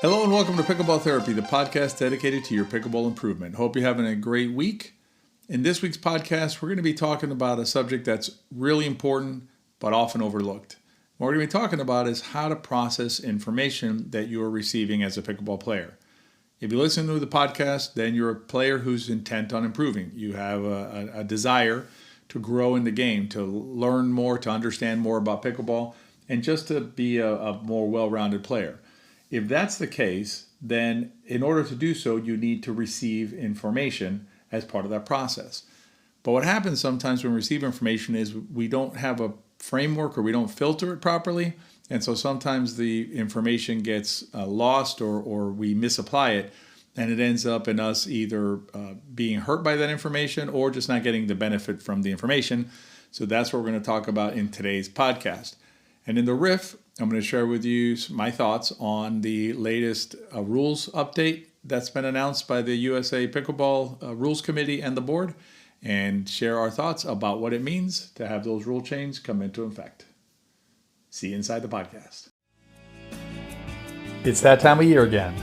Hello and welcome to Pickleball Therapy, the podcast dedicated to your pickleball improvement. Hope you're having a great week. In this week's podcast, we're going to be talking about a subject that's really important but often overlooked. What we're going to be talking about is how to process information that you're receiving as a pickleball player. If you listen to the podcast, then you're a player who's intent on improving. You have a desire to grow in the game, to learn more, to understand more about pickleball, and just to be a more well-rounded player. If that's the case, then in order to do so, you need to receive information as part of that process. But what happens sometimes when we receive information is we don't have a framework or we don't filter it properly. And so sometimes the information gets lost or we misapply it. And it ends up in us either being hurt by that information or just not getting the benefit from the information. So that's what we're going to talk about in today's podcast. And in the riff, I'm going to share with you my thoughts on the latest rules update that's been announced by the USA Pickleball Rules Committee and the board, and share our thoughts about what it means to have those rule changes come into effect. See you inside the podcast. It's that time of year again.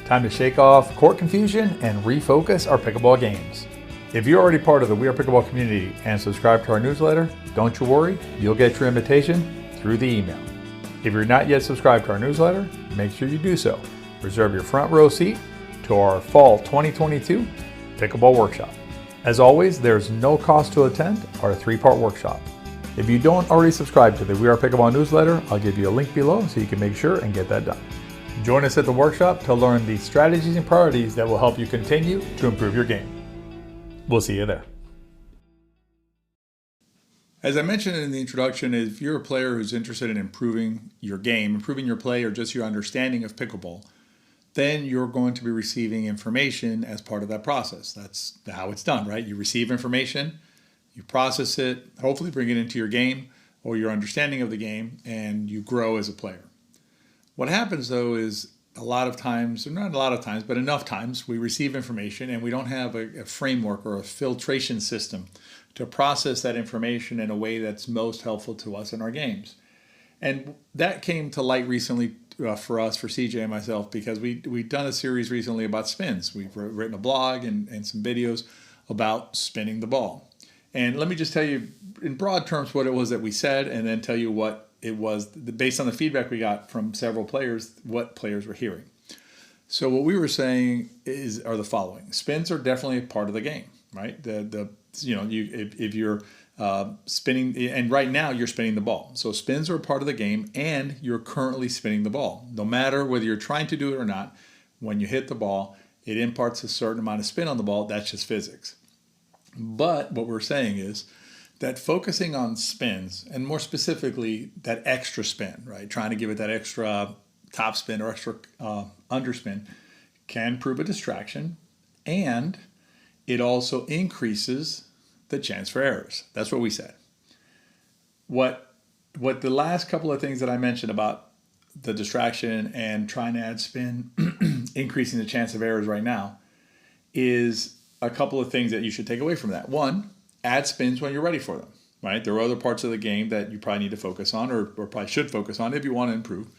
Time to shake off court confusion and refocus our pickleball games. If you're already part of the We Are Pickleball community and subscribe to our newsletter, don't you worry, you'll get your invitation through the email. If you're not yet subscribed to our newsletter, make sure you do so. Reserve your front row seat to our Fall 2022 Pickleball Workshop. As always, there's no cost to attend our 3-part workshop. If you don't already subscribe to the We Are Pickleball newsletter, I'll give you a link below so you can make sure and get that done. Join us at the workshop to learn the strategies and priorities that will help you continue to improve your game. We'll see you there. As I mentioned in the introduction, if you're a player who's interested in improving your game, improving your play, or just your understanding of pickleball, then you're going to be receiving information as part of that process. That's how it's done, right? You receive information, you process it, hopefully bring it into your game or your understanding of the game, and you grow as a player. What happens, though, is a lot of times, or not a lot of times, but enough times, we receive information and we don't have a framework or a filtration system to process that information in a way that's most helpful to us in our games. And that came to light recently for us, for CJ and myself, because we've done a series recently about spins. We've written a blog and some videos about spinning the ball. And let me just tell you in broad terms what it was that we said, and then tell you what it was, based on the feedback we got from several players, what players were hearing. So what we were saying are the following. Spins are definitely a part of the game, right? If you're spinning, and right now you're spinning the ball. So spins are a part of the game, and you're currently spinning the ball. No matter whether you're trying to do it or not, when you hit the ball, it imparts a certain amount of spin on the ball. That's just physics. But what we're saying is that focusing on spins, and more specifically that extra spin, right? Trying to give it that extra top spin or extra underspin can prove a distraction, and it also increases the chance for errors. That's what we said. What the last couple of things that I mentioned about the distraction and trying to add spin, increasing the chance of errors right now, is a couple of things that you should take away from that. One, add spins when you're ready for them, right? There are other parts of the game that you probably need to focus on or probably should focus on if you want to improve.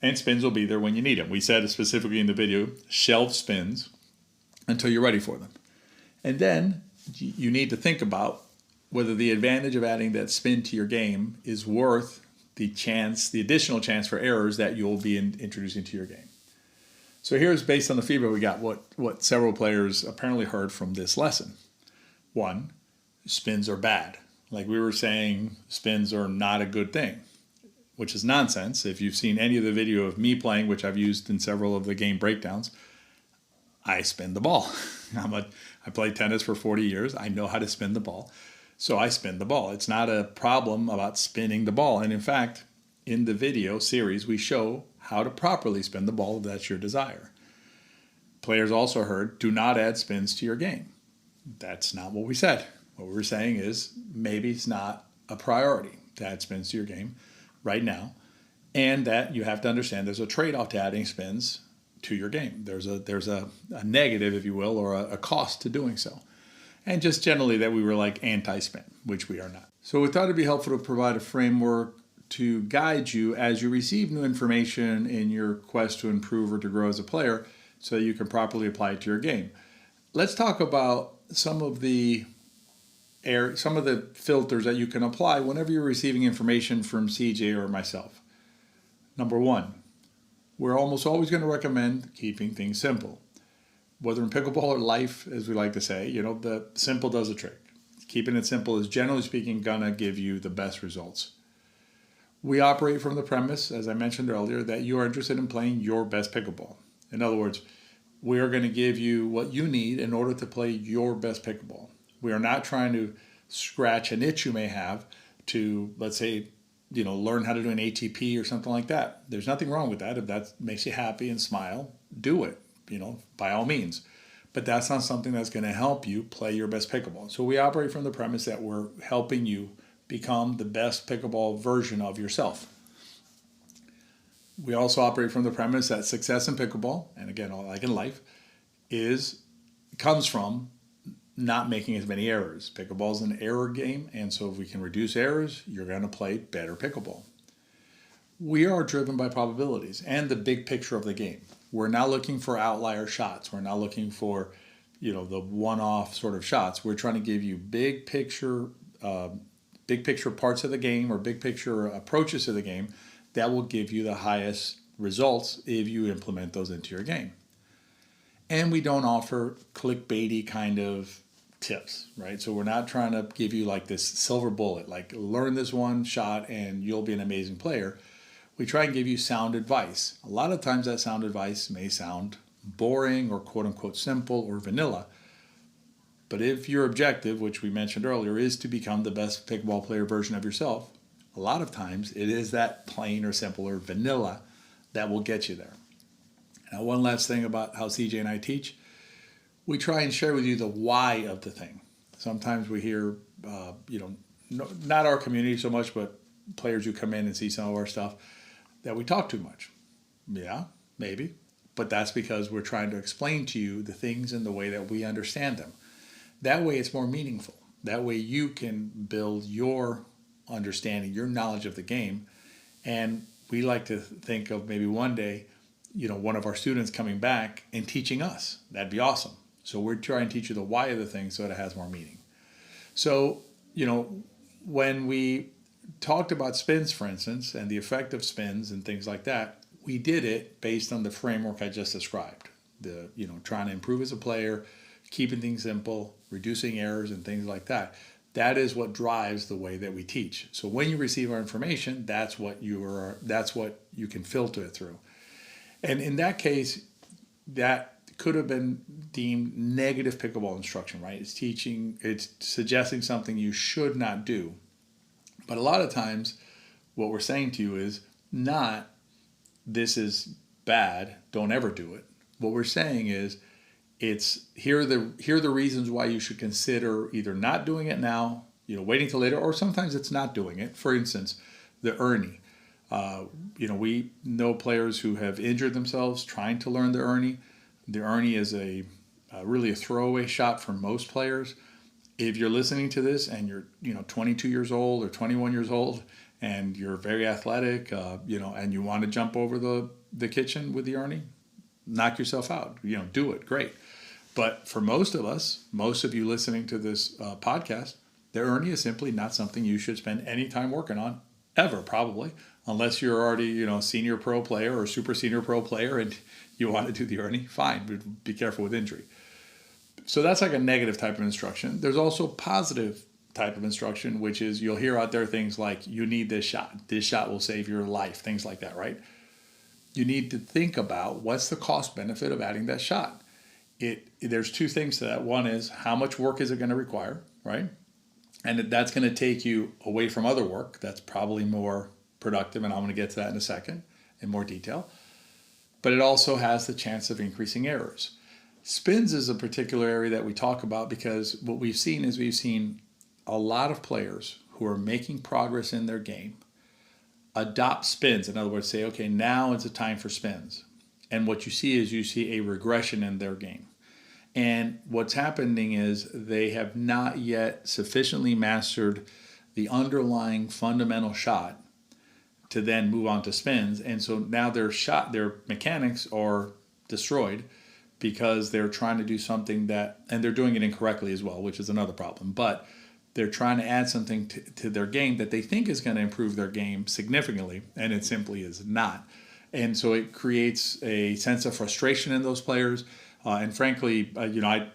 And spins will be there when you need them. We said specifically in the video, shelve spins until you're ready for them. And then you need to think about whether the advantage of adding that spin to your game is worth the additional chance for errors that you'll be introducing to your game. So here's, based on the feedback we got, what several players apparently heard from this lesson. One, spins are bad. Like we were saying, spins are not a good thing, which is nonsense. If you've seen any of the video of me playing, which I've used in several of the game breakdowns, I spin the ball. I played tennis for 40 years. I know how to spin the ball. So I spin the ball. It's not a problem about spinning the ball. And in fact, in the video series, we show how to properly spin the ball if that's your desire. Players also heard, do not add spins to your game. That's not what we said. What we were saying is maybe it's not a priority to add spins to your game right now, and that you have to understand there's a trade-off to adding spins to your game. There's a negative, if you will, or a cost to doing so. And just generally that we were like anti-spin, which we are not. So we thought it'd be helpful to provide a framework to guide you as you receive new information in your quest to improve or to grow as a player so you can properly apply it to your game. Let's talk about some of the filters that you can apply whenever you're receiving information from CJ or myself. Number one, we're almost always going to recommend keeping things simple. Whether in pickleball or life, as we like to say, the simple does the trick. Keeping it simple is, generally speaking, going to give you the best results. We operate from the premise, as I mentioned earlier, that you are interested in playing your best pickleball. In other words, we are going to give you what you need in order to play your best pickleball. We are not trying to scratch an itch you may have to, let's say, learn how to do an ATP or something like that. There's nothing wrong with that. If that makes you happy and smile, do it, by all means. But that's not something that's going to help you play your best pickleball. So we operate from the premise that we're helping you become the best pickleball version of yourself. We also operate from the premise that success in pickleball, and again, like in life, comes from not making as many errors. Pickleball is an error game, and so if we can reduce errors, you're going to play better pickleball. We are driven by probabilities and the big picture of the game. We're not looking for outlier shots. We're not looking for, the one-off sort of shots. We're trying to give you big picture parts of the game or big picture approaches to the game that will give you the highest results if you implement those into your game. And we don't offer clickbaity kind of tips, right? So we're not trying to give you like this silver bullet, like learn this one shot and you'll be an amazing player. We try and give you sound advice. A lot of times that sound advice may sound boring or quote unquote simple or vanilla. But if your objective, which we mentioned earlier, is to become the best pickleball player version of yourself, a lot of times it is that plain or simple or vanilla that will get you there. Now, one last thing about how CJ and I teach, we try and share with you the why of the thing. Sometimes we hear, not our community so much, but players who come in and see some of our stuff, that we talk too much. Yeah, maybe. But that's because we're trying to explain to you the things in the way that we understand them. That way it's more meaningful. That way you can build your understanding, your knowledge of the game. And we like to think of maybe one day, one of our students coming back and teaching us. That'd be awesome. So we're trying to teach you the why of the thing so that it has more meaning. So, when we talked about spins, for instance, and the effect of spins and things like that, we did it based on the framework I just described. Trying to improve as a player, keeping things simple, reducing errors and things like that. That is what drives the way that we teach. So when you receive our information, that's what you can filter it through. And in that case, that could have been deemed negative pickleball instruction, right? It's suggesting something you should not do. But a lot of times, what we're saying to you is not, this is bad, don't ever do it. What we're saying is, here are the reasons why you should consider either not doing it now, waiting till later, or sometimes it's not doing it. For instance, the Ernie. We know players who have injured themselves trying to learn the Ernie. The Ernie is really a throwaway shot for most players. If you're listening to this and you're 22 years old or 21 years old and you're very athletic, and you want to jump over the kitchen with the Ernie, knock yourself out. Do it. Great. But for most of us, most of you listening to this podcast, the Ernie is simply not something you should spend any time working on ever, probably, unless you're already senior pro player or super senior pro player and you want to do the Ernie. Fine, but be careful with injury. So that's like a negative type of instruction. There's also positive type of instruction, which is you'll hear out there things like, you need this shot. This shot will save your life, things like that, right? You need to think about what's the cost benefit of adding that shot. There's two things to that. One is how much work is it going to require, right? And that's going to take you away from other work that's probably more productive, and I'm going to get to that in a second in more detail. But it also has the chance of increasing errors. Spins is a particular area that we talk about because what we've seen a lot of players who are making progress in their game adopt spins. In other words, say, okay, now it's a time for spins. And what you see a regression in their game. And what's happening is they have not yet sufficiently mastered the underlying fundamental shot to then move on to spins. And so now their mechanics are destroyed because they're trying to do something and they're doing it incorrectly as well, which is another problem. But they're trying to add something to their game that they think is going to improve their game significantly, and it simply is not. And so it creates a sense of frustration in those players. And frankly, I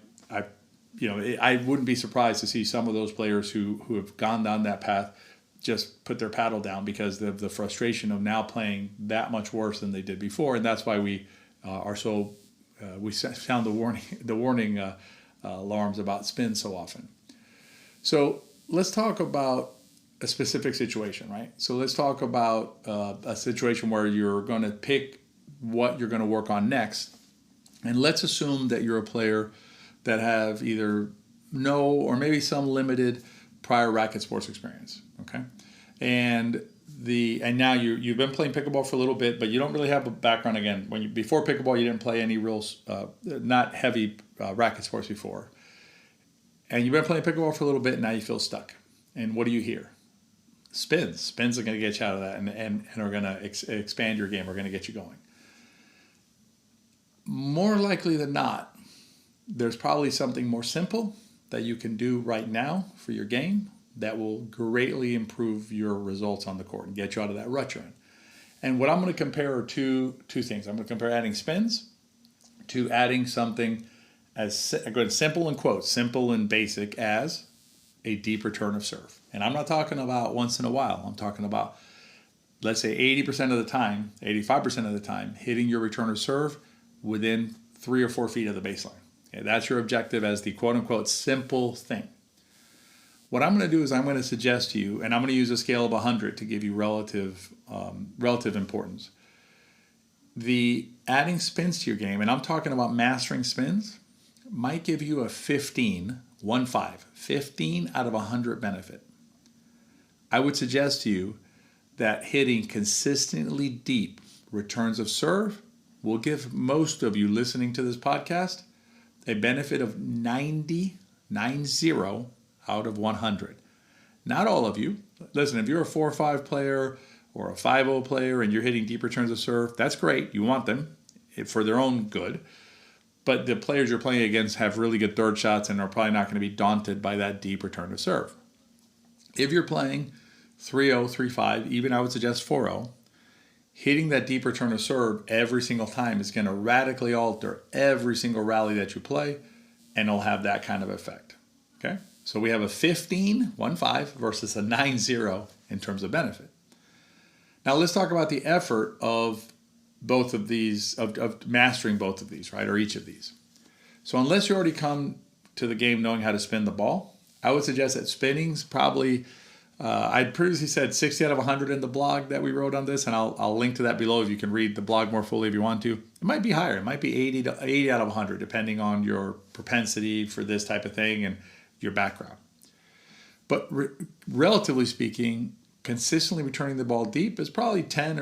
wouldn't be surprised to see some of those players who have gone down that path just put their paddle down because of the frustration of now playing that much worse than they did before. And that's why we we sound the warning alarms about spins so often. So let's talk about a specific situation, right? So let's talk about a situation where you're going to pick what you're going to work on next. And let's assume that you're a player that have either no or maybe some limited prior racket sports experience, okay? And now you've been playing pickleball for a little bit, but you don't really have a background. Again, before pickleball, you didn't play any real not heavy racket sports before. And you've been playing pickleball for a little bit, and now you feel stuck. And what do you hear? Spins. Spins are going to get you out of that and are going to expand your game, are going to get you going. More likely than not, there's probably something more simple that you can do right now for your game that will greatly improve your results on the court and get you out of that rut you're in. And what I'm going to compare are two things. I'm going to compare adding spins to adding something as simple in quotes, simple and basic as a deep return of serve. And I'm not talking about once in a while. I'm talking about, let's say 80% of the time, 85% of the time, hitting your return of serve within 3 or 4 feet of the baseline. Okay, that's your objective as the quote unquote simple thing. What I'm going to do is I'm going to suggest to you, and I'm going to use a scale of 100 to give you relative importance. The adding spins to your game, and I'm talking about mastering spins, might give you a 15 out of 100 benefit. I would suggest to you that hitting consistently deep returns of serve will give most of you listening to this podcast a benefit of 90 out of 100. Not all of you. Listen, if you're a 4-5 player or a 5-0 player and you're hitting deep returns of serve, that's great. You want them for their own good. But the players you're playing against have really good third shots and are probably not going to be daunted by that deep return of serve. If you're playing 3-0, 3-5, even I would suggest 4-0, hitting that deep return of serve every single time is going to radically alter every single rally that you play, and it'll have that kind of effect. Okay? So we have a 15 versus a 9-0 in terms of benefit. Now let's talk about the effort of both of these, of mastering both of these, right, or each of these. So unless you already come to the game knowing how to spin the ball, I would suggest that spinning's probably, I'd previously said 60 out of 100 in the blog that we wrote on this, and I'll link to that below if you can read the blog more fully if you want to. It might be higher. It might be 80 out of 100, depending on your propensity for this type of thing and your background. But relatively speaking, consistently returning the ball deep is probably 10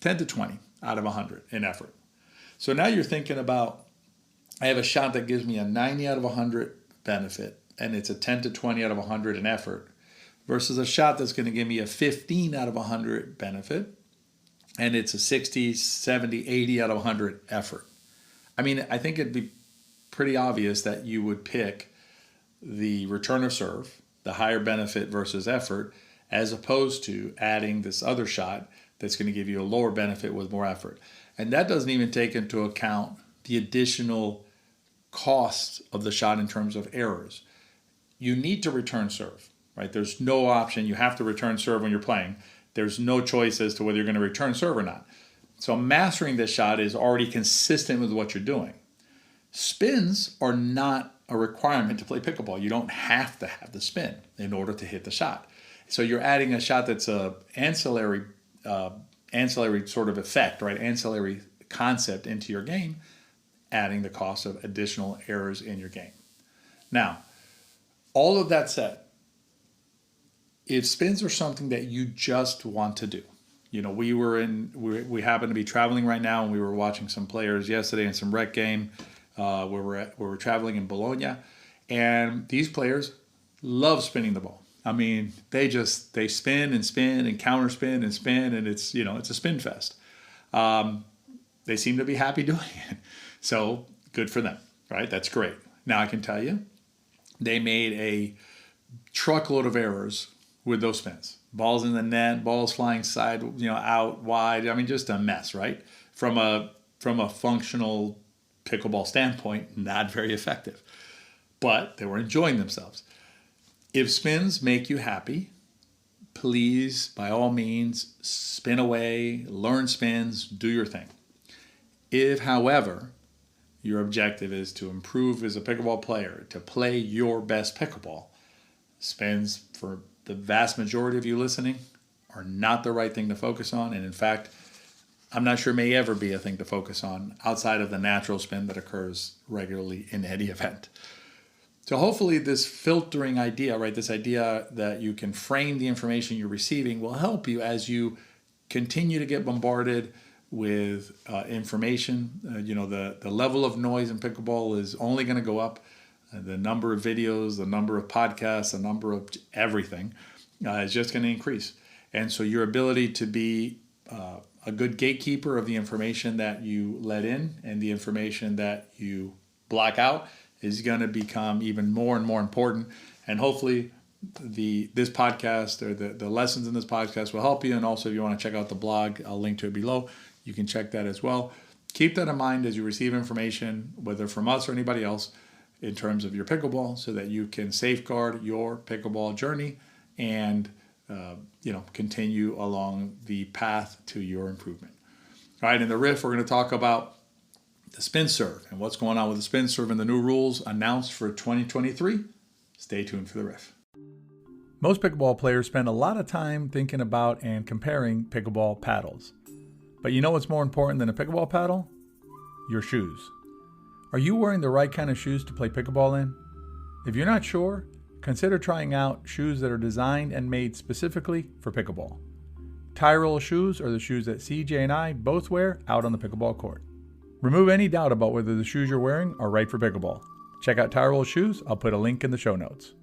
to 20 out of 100 in effort. So now you're thinking about, I have a shot that gives me a 90 out of 100 benefit, and it's a 10 to 20 out of 100 in effort, versus a shot that's going to give me a 15 out of 100 benefit, and it's a 60, 70, 80 out of 100 effort. I mean, I think it'd be pretty obvious that you would pick the return of serve, the higher benefit versus effort, as opposed to adding this other shot that's going to give you a lower benefit with more effort. And that doesn't even take into account the additional cost of the shot in terms of errors. You need to return serve, right? There's no option. You have to return serve when you're playing. There's no choice as to whether you're going to return serve or not. So mastering this shot is already consistent with what you're doing. Spins are not a requirement to play pickleball. You don't have to have the spin in order to hit the shot. So you're adding a shot that's a ancillary sort of effect, right? Ancillary concept into your game, adding the cost of additional errors in your game. Now, all of that said, if spins are something that you just want to do, you know, we happen to be traveling right now, and we were watching some players yesterday in some rec game where we're traveling in Bologna, and these players love spinning the ball. I mean, they spin and spin and counter spin and spin, and it's a spin fest. They seem to be happy doing it. So good for them, right? That's great. Now I can tell you, they made a truckload of errors with those spins. Balls in the net, balls flying out wide. I mean, just a mess, right? From a functional pickleball standpoint, not very effective. But they were enjoying themselves. If spins make you happy, please, by all means, spin away, learn spins, do your thing. If, however, your objective is to improve as a pickleball player, to play your best pickleball, spins, for the vast majority of you listening, are not the right thing to focus on. And in fact, I'm not sure may ever be a thing to focus on outside of the natural spin that occurs regularly in any event. So hopefully this filtering idea, right, this idea that you can frame the information you're receiving will help you as you continue to get bombarded with information. The level of noise in pickleball is only going to go up. The number of videos, the number of podcasts, the number of everything is just going to increase. And so your ability to be a good gatekeeper of the information that you let in and the information that you block out is going to become even more and more important. And hopefully this podcast or the lessons in this podcast will help you. And also if you want to check out the blog, I'll link to it below. You can check that as well. Keep that in mind as you receive information, whether from us or anybody else, in terms of your pickleball, so that you can safeguard your pickleball journey and continue along the path to your improvement. All right, in the riff, we're going to talk about the spin serve and what's going on with the spin serve and the new rules announced for 2023. Stay tuned for the riff. Most pickleball players spend a lot of time thinking about and comparing pickleball paddles. But you know what's more important than a pickleball paddle? Your shoes. Are you wearing the right kind of shoes to play pickleball in? If you're not sure, consider trying out shoes that are designed and made specifically for pickleball. Tie roll shoes are the shoes that CJ and I both wear out on the pickleball court. Remove any doubt about whether the shoes you're wearing are right for pickleball. Check out Tie roll shoes. I'll put a link in the show notes.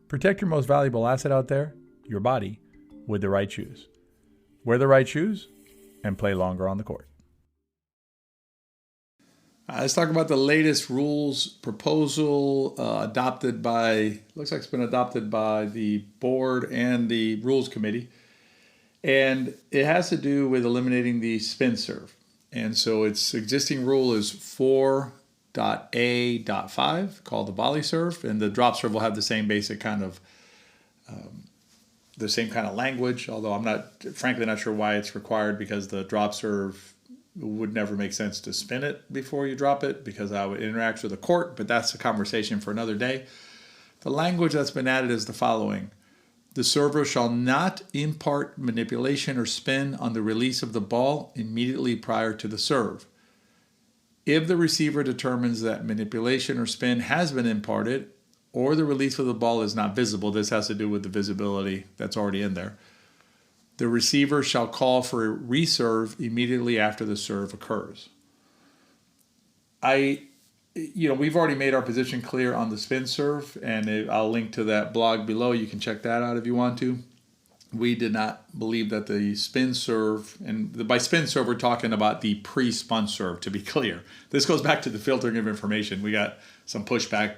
Protect your most valuable asset out there, your body, with the right shoes. Wear the right shoes and play longer on the court. Let's talk about the latest rules proposal looks like it's been adopted by the board and the rules committee. And it has to do with eliminating the spin serve. And so its existing rule is 4.A.5 called the volley serve. And the drop serve will have the same basic kind of language, although I'm frankly not sure why it's required, because the drop serve would never make sense to spin it before you drop it because how it interacts with the court, but that's a conversation for another day. The language that's been added is the following. The server shall not impart manipulation or spin on the release of the ball immediately prior to the serve. If the receiver determines that manipulation or spin has been imparted or the release of the ball is not visible, this has to do with the visibility that's already in there, the receiver shall call for a reserve immediately after the serve occurs. We've already made our position clear on the spin serve, and I'll link to that blog below. You can check that out if you want to. We did not believe that the spin serve, and by spin serve, we're talking about the pre-spun serve, to be clear. This goes back to the filtering of information. We got some pushback,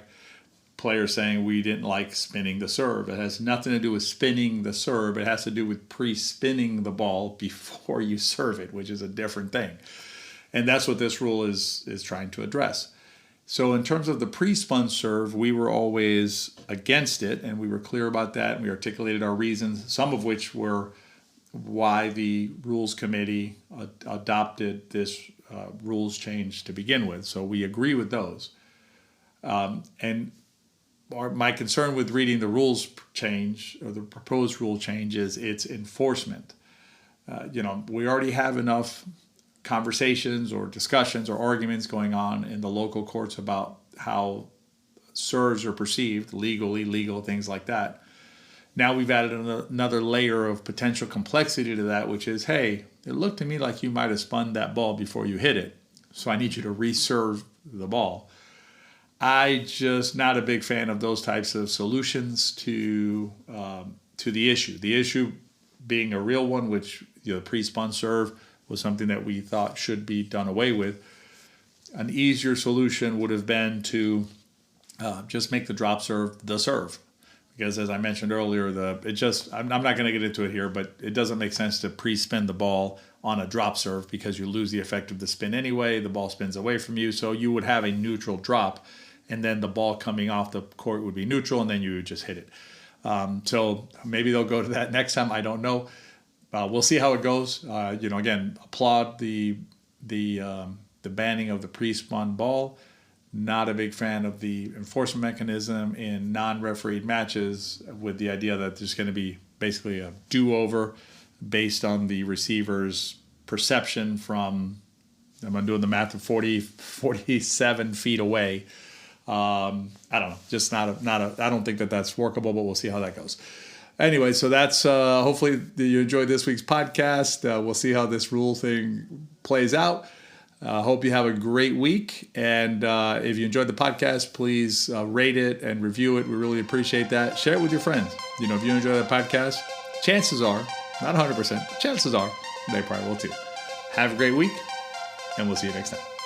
players saying we didn't like spinning the serve. It has nothing to do with spinning the serve. It has to do with pre-spinning the ball before you serve it, which is a different thing. And that's what this rule is trying to address. So in terms of the pre-spun serve, we were always against it, and we were clear about that, and we articulated our reasons, some of which were why the rules committee adopted this rules change to begin with. So we agree with those. My concern with reading the rules change or the proposed rule change is its enforcement. We already have enough conversations or discussions or arguments going on in the local courts about how serves are perceived, legal, illegal, things like that. Now we've added another layer of potential complexity to that, which is, hey, it looked to me like you might have spun that ball before you hit it, so I need you to reserve the ball. I just not a big fan of those types of solutions to the issue. The issue being a real one, which the pre-spun serve was something that we thought should be done away with. An easier solution would have been to just make the drop serve the serve. Because as I mentioned earlier, I'm not going to get into it here, but it doesn't make sense to pre-spin the ball on a drop serve because you lose the effect of the spin anyway. The ball spins away from you, so you would have a neutral drop, and then the ball coming off the court would be neutral, and then you would just hit it. So maybe they'll go to that next time. I don't know. We'll see how it goes. Again, applaud the banning of the pre-spun ball. Not a big fan of the enforcement mechanism in non-refereed matches with the idea that there's going to be basically a do-over based on the receiver's perception from, I'm doing the math, of 47 feet away. I don't know, just I don't think that that's workable, but we'll see how that goes. Anyway, so that's hopefully you enjoyed this week's podcast. We'll see how this rule thing plays out. Hope you have a great week. And if you enjoyed the podcast, please rate it and review it. We really appreciate that. Share it with your friends. If you enjoy the podcast, chances are, not 100%, but chances are they probably will too. Have a great week, and we'll see you next time.